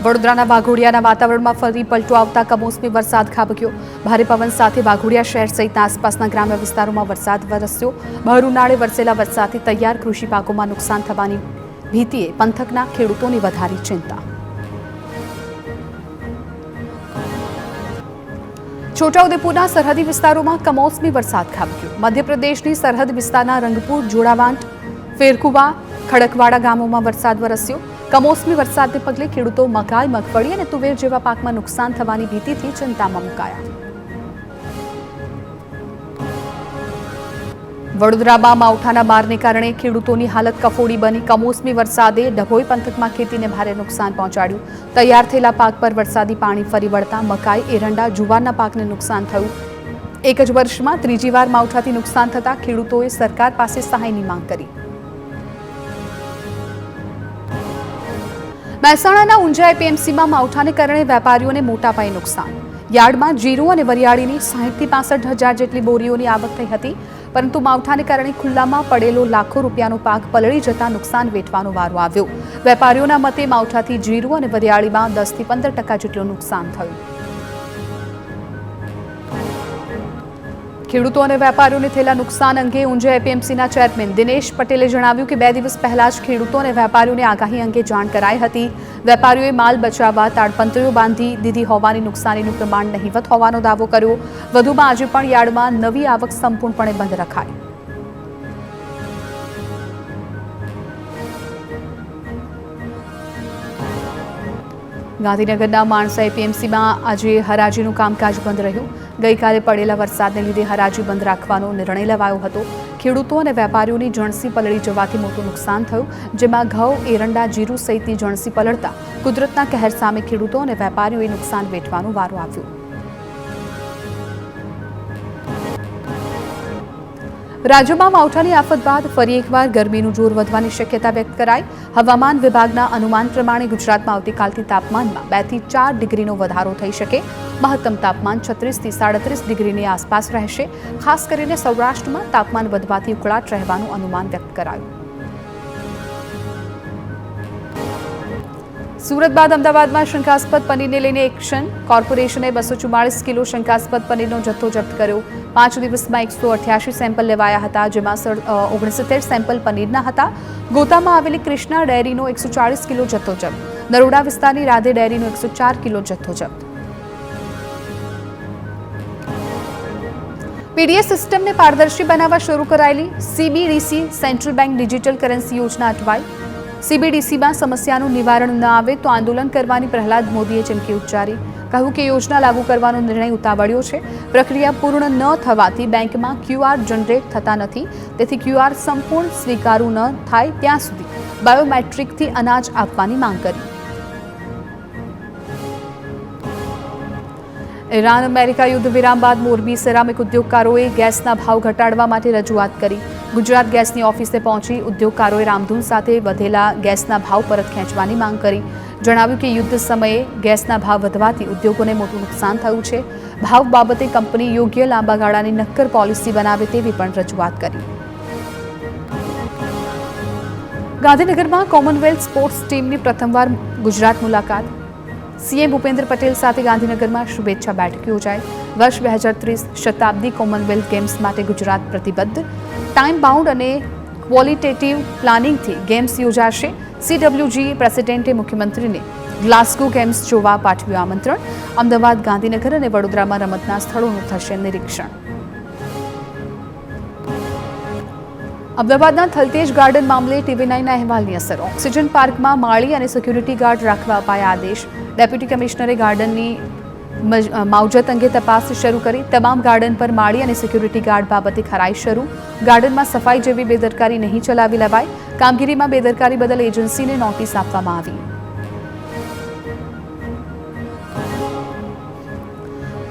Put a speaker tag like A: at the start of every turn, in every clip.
A: વડોદરાના વાઘોડિયાના વાતાવરણમાં ફરી પલટો આવતા કમોસમી વરસાદ ખાબક્યો। ભારે પવન સાથે વાઘોડિયા શહેર સહિતના આસપાસના ગ્રામ્ય વિસ્તારોમાં વરસાદ વરસ્યો। ભર ઉનાળે વરસેલા વરસાદથી તૈયાર કૃષિ પાકોમાં નુકસાન થવાની ભીતિએ પંથકના ખેડૂતોની વધારી ચિંતા। છોટાઉદેપુરના સરહદી વિસ્તારોમાં કમોસમી વરસાદ ખાબક્યો। મધ્યપ્રદેશની સરહદ વિસ્તારના રંગપુર, જોડાવાંટ, ફેરકુવા, ખડકવાડા ગામોમાં વરસાદ વરસ્યો। કમોસમી વરસાદને પગલે ખેડૂતો મકાઈ, મગફળી અને તુવેર જેવા પાકમાં નુકસાન થવાની ભીતિથી ચિંતામાં મુકાયા। વડોદરામાં માવઠાના મારને કારણે ખેડૂતોની હાલત કફોડી બની। કમોસમી વરસાદે ડભોઈ પંથકમાં ખેતીને ભારે નુકસાન પહોંચાડ્યું। તૈયાર થયેલા પાક પર વરસાદી પાણી ફરી વળતા મકાઈ, એરંડા, જુવારના પાકને નુકસાન થયું। એક જ વર્ષમાં ત્રીજી વાર માવઠાથી નુકસાન થતા ખેડૂતોએ સરકાર પાસે સહાયની માંગ કરી। મહેસાણાના ઊંઝા એપીએમસીમાં માવઠાને કારણે વેપારીઓને મોટા પાયે નુકસાન। યાર્ડમાં જીરું અને વરિયાળીની 60 થી 65 હજાર જેટલી બોરીઓની આવક થઈ હતી, પરંતુ માવઠાને કારણે ખુલ્લામાં પડેલો લાખો રૂપિયાનો પાક પલળી જતા નુકસાન વેઠવાનો વારો આવ્યો। વેપારીઓના મતે માવઠાથી જીરું અને વરિયાળીમાં 10 થી 15% જેટલું નુકસાન થયું। ખેડૂતો અને વેપારીઓને થયેલા નુકસાન અંગે ઊંઝા એપીએમસીના ચેરમેન દિનેશ પટેલે જણાવ્યું કે 2 દિવસ પહેલા જ ખેડૂતો અને વેપારીઓને આગાહી અંગે જાણ કરાઈ હતી। વેપારીઓએ માલ બચાવવા તાડપંત્રીઓ બાંધી દીધી હોવાની નુકસાનીનું પ્રમાણ નહિવત હોવાનો દાવો કર્યો। વધુમાં આજે પણ યાર્ડમાં નવી આવક સંપૂર્ણપણે બંધ રખાઈ। ગાંધીનગરના માણસા એપીએમસીમાં આજે હરાજીનું કામકાજ બંધ રહ્યું। ગઈકાલે પડેલા વરસાદને લીધે હરાજી બંધ રાખવાનો નિર્ણય લેવાયો હતો। ખેડૂતો અને વેપારીઓની જણસી પલળી જવાથી મોટું નુકસાન થયું, જેમાં ઘઉં, એરંડા, જીરું સહિતની જણસી પલળતા કુદરતના કહેર સામે ખેડૂતો અને વેપારીઓએ નુકસાન વેઠવાનો વારો આવ્યો। રાજ્યમાં માવઠાની આફત બાદ ફરી એકવાર ગરમીનું જોર વધવાની શક્યતા વ્યક્ત કરાઈ। હવામાન વિભાગના અનુમાન પ્રમાણે ગુજરાતમાં આવતીકાલથી તાપમાનમાં 2 થી 4 ડિગ્રીનો વધારો થઈ શકે। મહત્તમ તાપમાન 36 થી 37 ડિગ્રીની આસપાસ રહેશે। ખાસ કરીને સૌરાષ્ટ્રમાં તાપમાન વધવાથી ઉકળાટ રહેવાનું અનુમાન વ્યક્ત કરાયું। સુરત બાદ અમદાવાદમાં શંકાસ્પદ પનીરને લઈને એક્શન। કોર્પોરેશને 244 કિલો શંકાસ્પદ પનીરનો જથ્થો જપ્ત કર્યો। 5 દિવસમાં 188 સેમ્પલ લેવાયા હતા, જેમાં 69 સેમ્પલ પનીરના હતા। ગોતામાં આવેલી કૃષ્ણા ડેરીનો 140 કિલો જથ્થો જપ્ત। નરોડા વિસ્તારની રાધે ડેરીનો 104 કિલો જથ્થો જપ્ત। પીડીએસ સિસ્ટમને પારદર્શી બનાવવા શરૂ કરાયેલી CBDC central bank digital currency યોજના અટવાઈ। સીબીડીસીમાં સમસ્યાનું નિવારણ ન આવે તો આંદોલન કરવાની પ્રહલાદ મોદીએ ચીમકી ઉચ્ચારી। કહ્યું કે યોજના લાગુ કરવાનો નિર્ણય ઉતાવળ્યો છે। પ્રક્રિયા પૂર્ણ ન થવાથી બેંકમાં ક્યુઆર જનરેટ થતા નથી, તેથી ક્યુઆર સંપૂર્ણ સ્વીકારવું ન થાય ત્યાં સુધી બાયોમેટ્રિકથી અનાજ આપવાની માંગ કરી। ઈરાન અમેરિકા યુદ્ધ વિરામ બાદ મોરબી સિરામિક ઉદ્યોગકારોએ ગેસના ભાવ ઘટાડવા માટે રજૂઆત કરી। ગુજરાત ગેસની ઓફિસે પહોંચી ઉદ્યોગકારોએ રામધૂન સાથે વધેલા ગેસના ભાવ પરત ખેંચવાની માંગ કરી। જણાવ્યું કે યુદ્ધ સમયે ગેસના ભાવ વધવાથી ઉદ્યોગોને મોટું નુકસાન થયું છે। ભાવ બાબતે કંપની યોગ્ય લાંબા ગાળાની નક્કર પોલિસી બનાવે તેવી પણ રજૂઆત કરી। ગાંધીનગરમાં કોમનવેલ્થ સ્પોર્ટ્સ ટીમની પ્રથમવાર ગુજરાત મુલાકાત। સીએમ ભૂપેન્દ્ર પટેલ સાથે ગાંધીનગરમાં શુભેચ્છા બેઠક યોજાઈ। વર્ષ 2030 શતાબ્દી કોમનવેલ્થ ગેમ્સ માટે ગુજરાત પ્રતિબદ્ધ। ટાઈમ બાઉન્ડ અને ક્વોલિટેટિવ પ્લાનિંગથી ગેમ્સ યોજાશે। સીડબ્લ્યુજી પ્રેસિડેન્ટે મુખ્યમંત્રીને ગ્લાસ્ગો ગેમ્સ જોવા પાઠવ્યું આમંત્રણ। અમદાવાદ, ગાંધીનગર અને વડોદરામાં રમતના સ્થળોનું થશે નિરીક્ષણ। અમદાવાદના થલતેજ ગાર્ડન મામલે TV9ના અહેવાલની અસર। ઓક્સિજન પાર્કમાં માળી અને સિક્યુરિટી ગાર્ડ રાખવા અપાયા આદેશ। ડેપ્યુટી કમિશનરે ગાર્ડનની માવજત અંગે તપાસ શરૂ કરી। તમામ ગાર્ડન પર માળી અને સિક્યુરિટી ગાર્ડ બાબતે ખરાઈ શરૂ। ગાર્ડનમાં સફાઈ જેવી બેદરકારી નહીં ચલાવી લેવાય। કામગીરીમાં બેદરકારી બદલ એજન્સીને નોટિસ આપવામાં આવી।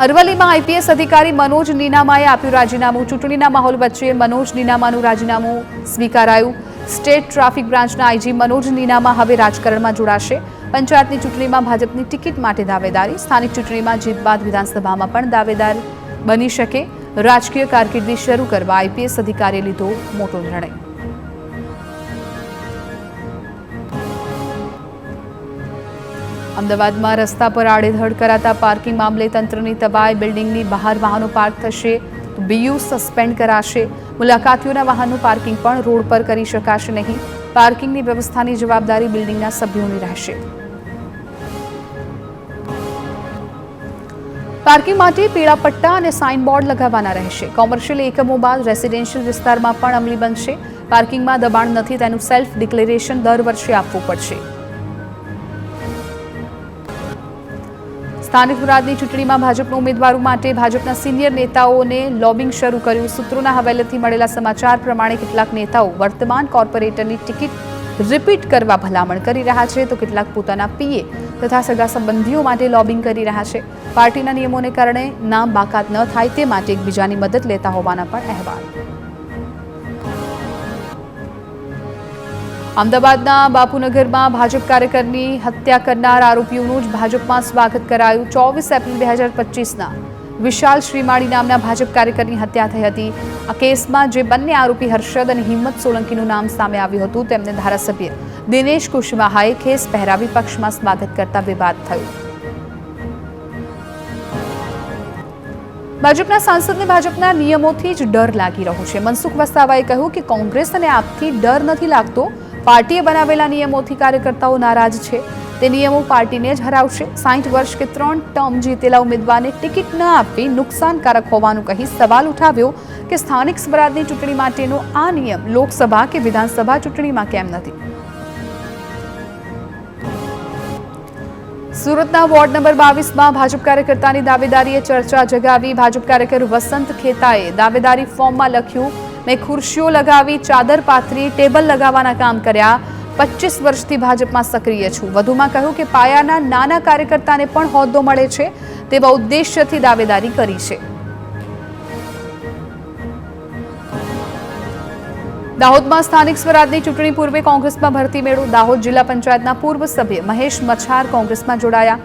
A: અરવલ્લીમાં આઈપીએસ અધિકારી મનોજ નીનામાએ આપ્યું રાજીનામું। ચૂંટણીના માહોલ વચ્ચે મનોજ નીનામાનું રાજીનામું સ્વીકારાયું। સ્ટેટ ટ્રાફિક બ્રાન્ચના આઈજી મનોજ નીનામા હવે રાજકારણમાં જોડાશે। પંચાયતની ચૂંટણીમાં ભાજપની ટિકિટ માટે દાવેદારી। સ્થાનિક ચૂંટણીમાં જીત બાદ વિધાનસભામાં પણ દાવેદાર બની શકે। રાજકીય કારકિર્દી શરૂ કરવા આઈપીએસ અધિકારીએ લીધો મોટો નિર્ણય। અમદાવાદમાં રસ્તા પર આડેધડ કરાતા પાર્કિંગ મામલે તંત્રની તબાય. બિલ્ડિંગની બહાર વાહનો પાર્ક થશે તો બીયુ સસ્પેન્ડ કરાશે. મુલાકાતીઓના વાહનનું પાર્કિંગ પણ રોડ પર કરી શકાશે નહીં. પાર્કિંગની વ્યવસ્થાની જવાબદારી બિલ્ડિંગના સભ્યોની રહેશે. પાર્કિંગ માટે પીળા પટ્ટા અને સાઇનબોર્ડ લગાવવાના રહેશે. કોમર્શિયલ એકમો બાદ રેસિડેન્શિયલ વિસ્તારમાં પણ અમલી બનશે. પાર્કિંગમાં દબાણ નથી તેનું સેલ્ફ ડિક્લેરેશન દર વર્ષે આપવું પડશે. સ્થાનિક સ્વરાજની ચૂંટણીમાં ભાજપના ઉમેદવારો માટે ભાજપના સિનિયર નેતાઓને લોબિંગ શરૂ કર્યું. સૂત્રોના હવાલેથી મળેલા સમાચાર પ્રમાણે કેટલાક નેતાઓ વર્તમાન કોર્પોરેટરની ટિકિટ રિપીટ કરવા ભલામણ કરી રહ્યા છે તો કેટલાક પોતાના પીએ તથા સગા સંબંધીઓ માટે લોબિંગ કરી રહ્યા છે. પાર્ટીના નિયમોને કારણે નામ બાકાત ન થાય તે માટે એકબીજાની મદદ લેતા હોવાના પણ અહેવાલ. અમદાવાદના બાપુનગરમાં ભાજપ કાર્યકરની હત્યા કરનાર આરોપીઓનું જ ભાજપમાં સ્વાગત કરાયું. 24 એપ્રિલ 2025ના વિશાલ શ્રીમાળી નામના ભાજપ કાર્યકરની હત્યા થઈ હતી. આ કેસમાં જે બંને આરોપી હર્ષદ અને હિંમત સોલંકીનું નામ સામે આવ્યું હતું તેમને ધારાસભ્ય દિનેશ કુશવાહાએ ખેસ પહેરાવી પક્ષમાં સ્વાગત કરતા વિવાદ થયો. ભાજપના સાંસદને ભાજપના નિયમોથી જ ડર લાગી રહ્યો છે. મનસુખ વસાવાએ કહ્યું કે કોંગ્રેસ અને આપથી ડર નથી લાગતો. પાર્ટીએ બનાવેલા નિયમોથી કાર્યકર્તાઓ નારાજ છે. તે નિયમો પાર્ટીને જ હરાવશે. 60 વર્ષ કે 3 ટર્મ જીતેલા ઉમેદવારને ટિકિટ ન આપવી નુકસાનકારક હોવાનું કહી સવાલ ઉઠાવ્યો કે સ્થાનિક સ્વરાજની ચૂંટણી માટેનો આ નિયમ લોકસભા કે વિધાનસભા ચૂંટણીમાં કેમ નથી. સુરતના વોર્ડ નંબર 22માં ભાજપ કાર્યકર્તાની દાવેદારીએ ચર્ચા જગાવી. ભાજપ કાર્યકર વસંત ખેતાએ દાવેદારી ફોર્મમાં લખ્યું, મેં ખુરશીઓ લગાવી, ચાદર પાથરી, ટેબલ લગાવવાના કામ કર્યા. 25 વર્ષથી ભાજપમાં સક્રિય છું. વધુમાં કહ્યું કે પાયાના નાના કાર્યકર્તાને પણ હોદ્દો મળે છે તેવા ઉદ્દેશ્યથી દાવેદારી કરી છે. દાહોદમાં સ્થાનિક સ્વરાજની ચૂંટણી પૂર્વે કોંગ્રેસમાં ભરતી મેળો. દાહોદ જિલ્લા પંચાયતના પૂર્વ સભ્ય મહેશ મચ્છાર કોંગ્રેસમાં જોડાયા.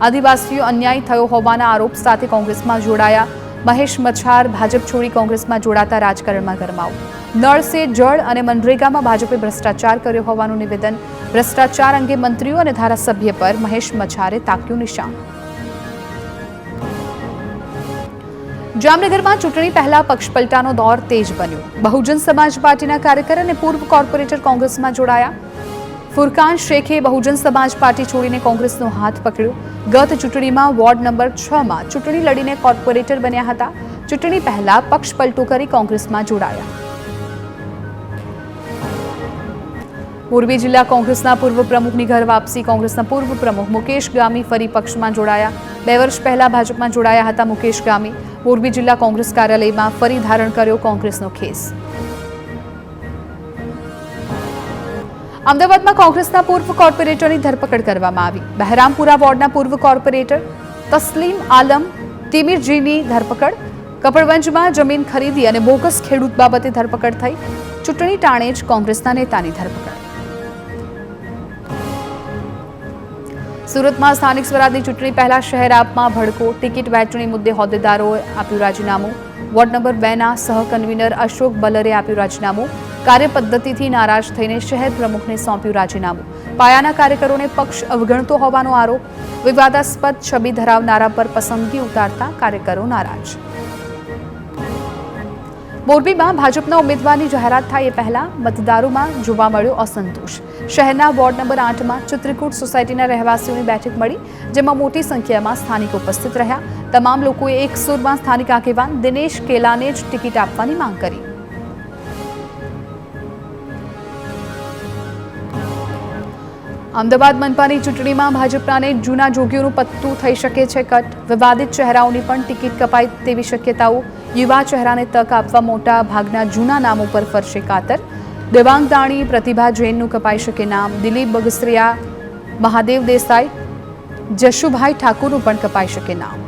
A: આદિવાસીઓ અન્યાય થયો હોવાના આરોપ સાથે કોંગ્રેસમાં જોડાયા. મહેશ મચ્છાર ભાજપ છોડી કોંગ્રેસમાં જોડાતા રાજકારણમાં ગરમાવો. નળ સે જળ અને મનરેગામાં ભાજપે ભ્રષ્ટાચાર કર્યો હોવાનું નિવેદન. ભ્રષ્ટાચાર અંગે મંત્રીઓ અને ધારાસભ્ય પર મહેશ મચ્છારે તાક્યું નિશાન. જામનગરમાં ચૂંટણી પહેલા પક્ષપલટાનો દોર તેજ બન્યો. બહુજન સમાજ પાર્ટીના કાર્યકર અને પૂર્વ કોર્પોરેટર કોંગ્રેસમાં જોડાયા. ફુરકાન શેખે બહુજન સમાજ પાર્ટી છોડીને કોંગ્રેસનો હાથ પકડ્યો. ગત ચૂંટણીમાં વોર્ડ નંબર 6માં ચૂંટણી લડીને કોર્પોરેટર બન્યા હતા. ચૂંટણી પહેલા પક્ષપલટો કરી કોંગ્રેસમાં જોડાયા. મોરબી જિલ્લા કોંગ્રેસના પૂર્વ પ્રમુખની ઘર વાપસી. કોંગ્રેસના પૂર્વ પ્રમુખ મુકેશ ગામી ફરી પક્ષમાં જોડાયા. 2 વર્ષ પહેલા ભાજપમાં જોડાયા હતા મુકેશ ગામી. મોરબી જિલ્લા કોંગ્રેસ કાર્યાલયમાં ફરી ધારણ કર્યો કોંગ્રેસનો ખેસ. અમદાવાદમાં કોંગ્રેસના પૂર્વ કોર્પોરેટરની ધરપકડ કરવામાં આવી. બહેરામપુરા વોર્ડના પૂર્વ કોર્પોરેટર તસ્લીમ આલમ તિમિરજીની ધરપકડ. કપડવંજમાં જમીન ખરીદી અને બોગસ ખેડૂત બાબતે ધરપકડ થઈ. ચૂંટણી ટાણે જ કોંગ્રેસના નેતાની ધરપકડ. સુરતમાં સ્થાનિક સ્વરાજની ચૂંટણી પહેલા શહેર આપમાં ભડકો. ટિકિટ વહેંચણી મુદ્દે હોદ્દેદારોએ આપ્યું રાજીનામું. વોર્ડ નંબર 2ના સહ કન્વીનર અશોક બલરે આપ્યું રાજીનામું. કાર્યપદ્ધતિથી નારાજ થઈને શહેર પ્રમુખને સોંપ્યું રાજીનામું. પાયાના કાર્યકરોને પક્ષ અવગણતો હોવાનો આરોપ. વિવાદાસ્પદ છબી ધરાવનારા પર પસંદગી ઉતારતા કાર્યકરો નારાજ. મોરબીમાં ભાજપના ઉમેદવારની જાહેરાત થાય એ પહેલા મતદારોમાં જોવા મળ્યો અસંતોષ. શહેરના વોર્ડ નંબર 8માં ચિત્રકૂટ સોસાયટીના રહેવાસીઓની બેઠક મળી, જેમાં મોટી સંખ્યામાં સ્થાનિકો ઉપસ્થિત રહ્યા. તમામ લોકોએ એક સુરમાં સ્થાનિક આગેવાન દિનેશ કેલાને જ ટિકિટ આપવાની માંગ કરી. અમદાવાદ મનપાની ચૂંટણીમાં ભાજપના જૂના જોગીઓનું પત્તું થઈ શકે છે કટ. વિવાદિત ચહેરાઓની પણ ટિકિટ કપાય તેવી શક્યતાઓ. યુવા ચહેરાને તક આપવા મોટા ભાગના જૂના નામો પર ફરશે કાતર. દેવાંગ દાણી, પ્રતિભા જૈનનું કપાઈ શકે નામ. દિલીપ બગસરિયા, મહાદેવ દેસાઈ, જશુભાઈ ઠાકુરનું પણ કપાઈ શકે નામ.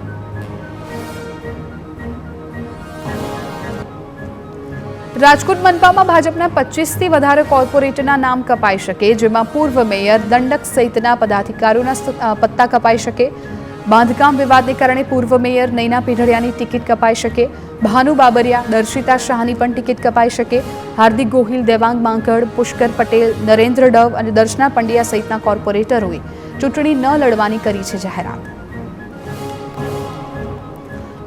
A: રાજકોટ મનપામાં ભાજપના 25થી વધારે કોર્પોરેટરના નામ કપાઈ શકે, જેમાં પૂર્વ મેયર, દંડક સહિતના પદાધિકારીઓના પત્તા કપાઈ શકે. બાંધકામ વિવાદને કારણે પૂર્વ મેયર નૈના પીઢડિયાની ટિકિટ કપાઈ શકે. ભાનુ બાબરિયા, દર્શિતા શાહની પણ ટિકિટ કપાઈ શકે. હાર્દિક ગોહિલ, દેવાંગ માંકડ, પુષ્કર પટેલ, નરેન્દ્ર ડવ અને દર્શના પંડ્યા સહિતના કોર્પોરેટરોએ ચૂંટણી ન લડવાની કરી છે જાહેરાત.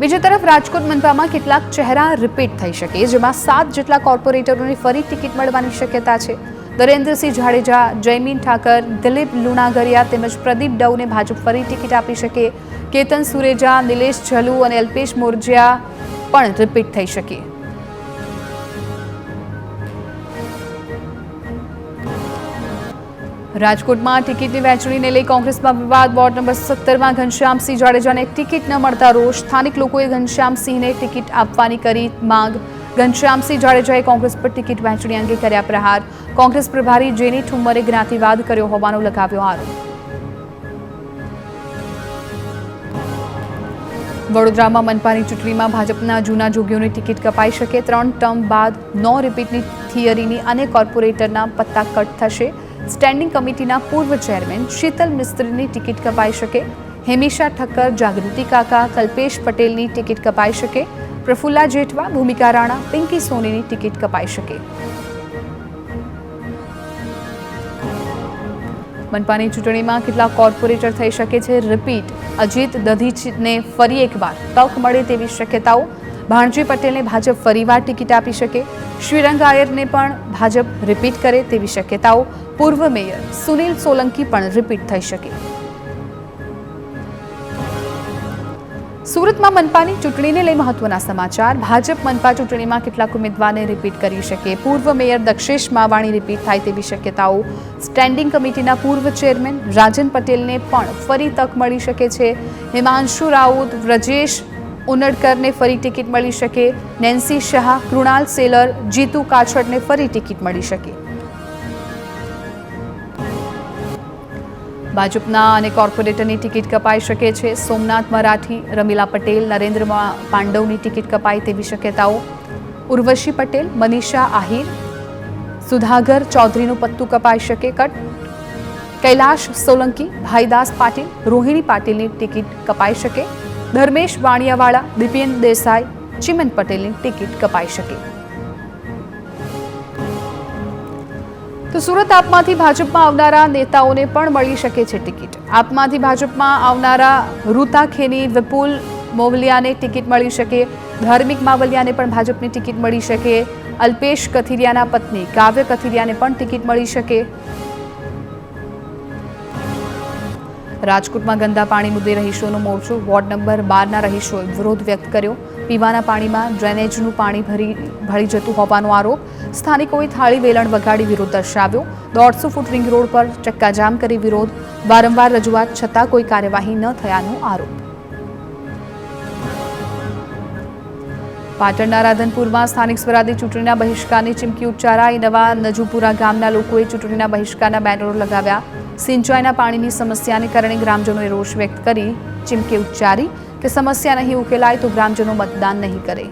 A: બીજી તરફ રાજકોટ મનપામાં કેટલાક ચહેરા રિપીટ થઈ શકે, જેમાં 7 જેટલા કોર્પોરેટરોને ફરી ટિકિટ મળવાની શક્યતા છે. નરેન્દ્રસિંહ જાડેજા, જયમીન ઠાકર, દિલીપ લુણાગરિયા તેમજ પ્રદીપ ડવને ભાજપ ફરી ટિકિટ આપી શકે. કેતન સુરેજા, નિલેશ ઝલુ અને અલ્પેશ મોરજીયા પણ રિપીટ થઈ શકે. રાજકોટમાં ટિકિટની વહેંચણીને લઈ કોંગ્રેસમાં વિવાદ. વોર્ડ નંબર 17માં ઘનશ્યામસિંહ જાડેજાને ટિકિટ ન મળતા રોષ. સ્થાનિક લોકોએ ઘનશ્યામસિંહને ટિકિટ આપવાની કરી માંગ. ઘનશ્યામસિંહ જાડેજાએ કોંગ્રેસ પર ટિકિટ વહેંચણી અંગે કર્યા પ્રહાર. કોંગ્રેસ પ્રભારી જેની ઠુમ્મરે જ્ઞાતિવાદ કર્યો હોવાનો લગાવ્યો આરોપ. વડોદરામાં મનપાની ચૂંટણીમાં ભાજપના જૂના જોગીઓની ટિકિટ કપાઈ શકે. 3 ટર્મ બાદ નો રિપીટની થિયરીની અનેક કોર્પોરેટરના પત્તા કટ થશે. સ્ટેન્ડિંગ કમિટીના પૂર્વ ચેરમેન શીતલ મિસ્ત્રીની ટિકિટ કપાઈ શકે. હેમિશા ઠક્કર, જાગૃતિ કાકા, કલ્પેશ પટેલની ટિકિટ કપાઈ શકે. પ્રફુલ્લા જેઠવા, ભૂમિકા રાણા, પિંકી સોનીની ટિકિટ કપાઈ શકે. મનપાની ચૂંટણીમાં કેટલાક કોર્પોરેટર થઈ શકે છે રિપીટ. અજીત દધીચને ફરી એકવાર તક મળે તેવી શક્યતાઓ. ભાણજી પટેલને ભાજપ ફરીવાર ટિકિટ આપી શકે. શ્રીરંગ આયરને પણ ભાજપ રિપીટ કરે તેવી શક્યતાઓ. પૂર્વ મેયર સુનિલ સોલંકી પણ રિપીટ થઈ શકે. સુરતમાં મનપાની ચૂંટણીને લઈ મહત્વના સમાચાર. ભાજપ મનપા ચૂંટણીમાં કેટલાક ઉમેદવારને રિપીટ કરી શકે. પૂર્વ મેયર દક્ષેશ માવાણી રિપીટ થાય તેવી શક્યતાઓ. સ્ટેન્ડિંગ કમિટીના પૂર્વ ચેરમેન રાજન પટેલને પણ ફરી તક મળી શકે છે. હિમાંશુ રાઉત, વ્રજેશ ઉનડકરને ફરી ટિકિટ મળી શકે. નેન્સી શાહ, કૃણાલ સેલર, જીતુ કાછડને ફરી ટિકિટ મળી શકે. ભાજપના અને કોર્પોરેટરની ટિકિટ કપાઈ શકે છે. સોમનાથ મરાઠી, રમીલા પટેલ, નરેન્દ્ર પાંડવની ટિકિટ કપાય તેવી શક્યતાઓ. ઉર્વશી પટેલ, મનીષા આહિર, સુધાગર ચૌધરીનું પત્તું કપાઈ શકે. કૈલાશ સોલંકી, ભાઈદાસ પાટીલ, રોહિણી પાટીલની ટિકિટ કપાઈ શકે. ધર્મેશ વાણિયાવાળા, બિપિન દેસાઈ, ચિમન પટેલની ટિકિટ કપાઈ શકે. તો સુરત આપમાંથી ભાજપમાં આવનારા નેતાઓને પણ મળી શકે છે ટિકિટ. આપમાંથી ભાજપમાં આવનારા રૂતા ખેની, વિપુલ મોવલિયાને ટિકિટ મળી શકે. ધાર્મિક માવલિયાને પણ ભાજપની ટિકિટ મળી શકે. અલ્પેશ કથિરિયાના પત્ની કાવ્ય કથિરિયાને પણ ટિકિટ મળી શકે. રાજકોટમાં ગંદા પાણી મુદ્દે રહીશોનો મોરચો. વોર્ડ નંબર 12ના રહીશોએ વિરોધ વ્યક્ત કર્યો. પીવાના પાણીમાં ડ્રેનેજનું પાણી ભળી જતું હોવાનો આરોપ. સ્થાનિકોએ થાળી વેલણ વગાડી વિરોધ દર્શાવ્યો. 150 ફૂટ રિંગ રોડ પર ચક્કાજામ કરી વિરોધ. વારંવાર રજૂઆત છતાં કોઈ કાર્યવાહી ન થયાનો આરોપ. પાટણના રાધનપુરમાં સ્થાનિક સ્વરાજની ચૂંટણીના બહિષ્કારની ચીમકી ઉચ્ચારાઈ. નવા નજુપુરા ગામના લોકોએ ચૂંટણીના બહિષ્કારના બેનરો લગાવ્યા. સિંચાઈના પાણીની સમસ્યાને કારણે ગ્રામજનોએ રોષ વ્યક્ત કરી ચીમકી ઉચ્ચારી કે સમસ્યા નહીં ઉકેલાય તો ગ્રામજનો મતદાન નહીં કરે.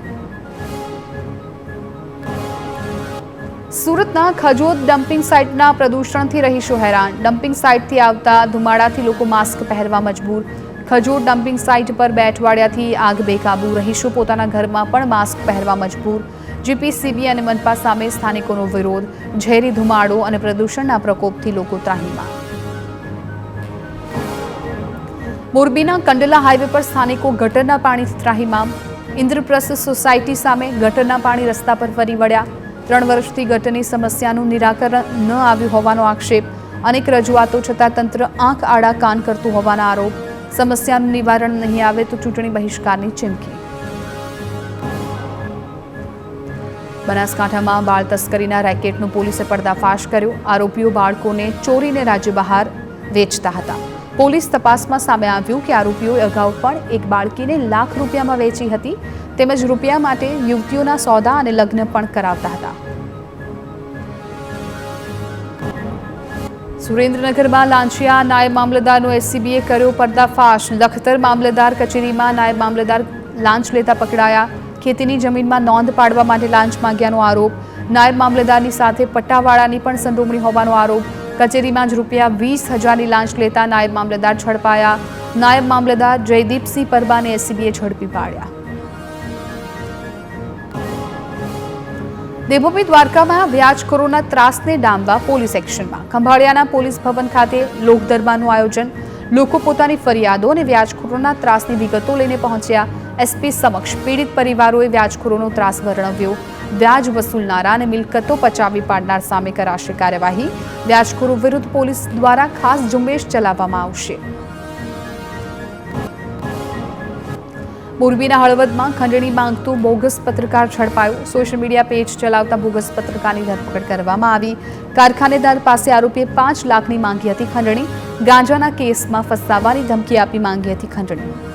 A: સુરતના ખજોદ ડમ્પિંગ સાઇટના પ્રદૂષણથી રહીશો હેરાન. ડમ્પિંગ સાઇટથી આવતા ધુમાડાથી લોકો માસ્ક પહેરવા મજબૂર. ખજોદ ડમ્પિંગ સાઇટ પર 2 અઠવાડિયાથી આગ બેકાબૂ. રહીશો પોતાના ઘરમાં પણ માસ્ક પહેરવા મજબૂર. જીપીસીબી અને મનપા સામે સ્થાનિકોનો વિરોધ. ઝેરી ધુમાડો અને પ્રદૂષણના પ્રકોપથી લોકો ત્રાહીમામ. મોરબીના કંડલા હાઈવે પર સ્થાનિકો ગટરના પાણીથી ત્રાહીમામ. ઇન્દ્રપ્રસ્થ સોસાયટી સામે ગટરના પાણી રસ્તા પર ફરી વળ્યા. 3 વર્ષથી ગટરની સમસ્યાનું નિરાકરણ ન આવ્યું હોવાનો આક્ષેપ. અનેક રજૂઆતો છતાં તંત્ર આંખ આડા કાન કરતું હોવાના આરોપ. સમસ્યાનું નિવારણ નહીં આવે તો ચૂંટણી બહિષ્કારની ચીમકી. બનાસકાંઠામાં બાળ તસ્કરીના રેકેટનો પોલીસે પર્દાફાશ કર્યો. આરોપીઓ બાળકોને ચોરીને રાજ્ય બહાર વેચતા હતા. પોલીસ તપાસમાં સામે આવ્યું કે આરોપીઓએ અગાઉ પણ એક બાળકીને લાખ રૂપિયામાં વેચી હતી. તેમજ રૂપિયા માટે યુવતીઓના સોદા અને લગ્ન પણ કરાવતા હતા. સુરેન્દ્રનગરમાં લાંચિયા નાયબ મામલતદારનો એસીબીએ કર્યો પર્દાફાશ. લખતર મામલતદાર કચેરીમાં નાયબ મામલતદાર લાંચ લેતા પકડાયા. ખેતીની જમીનમાં નોંધ પાડવા માટે લાંચ માંગ્યાનો આરોપ. નાયબ મામલતદારની સાથે પટ્ટાવાળાની પણ સંડોવણી હોવાનો આરોપ. કચેરીમાં જ રૂપિયા 20,000ની લાંચ લેતા નાયબ મામલતદાર ઝડપાયા. નાયબ મામલતદાર જયદીપસિંહ પરબાને એસીબીએ ઝડપી પાડ્યા. દેવભૂમિ દ્વારકામાં વ્યાજખોરોના ત્રાસને ડામવા પોલીસ એક્શનમાં. ખંભાળિયાના પોલીસ ભવન ખાતે લોકદરબારનું આયોજન. લોકો પોતાની ફરિયાદો અને વ્યાજખોરોના ત્રાસની વિગતો લઈને પહોંચ્યા. એસપી સમક્ષ પીડિત પરિવારોએ વ્યાજખોરોનો ત્રાસ વર્ણવ્યો. વ્યાજ વસૂલનારા અને મિલકતો પચાવી પાડનાર સામે કરાશે કાર્યવાહી. વ્યાજખોરો વિરુદ્ધ પોલીસ દ્વારા ખાસ ઝુંબેશ ચલાવવામાં આવશે. મોરબીના હળવદમાં ખંડણી માંગતું બોગસ પત્રકાર ઝડપાયો. સોશિયલ મીડિયા પેજ ચલાવતા બોગસ પત્રકારની ધરપકડ કરવામાં આવી. કારખાનેદાર પાસે આરોપીએ 5 લાખની માંગી હતી ખંડણી. ગાંજાના કેસમાં ફસાવવાની ધમકી આપી માંગી હતી ખંડણી.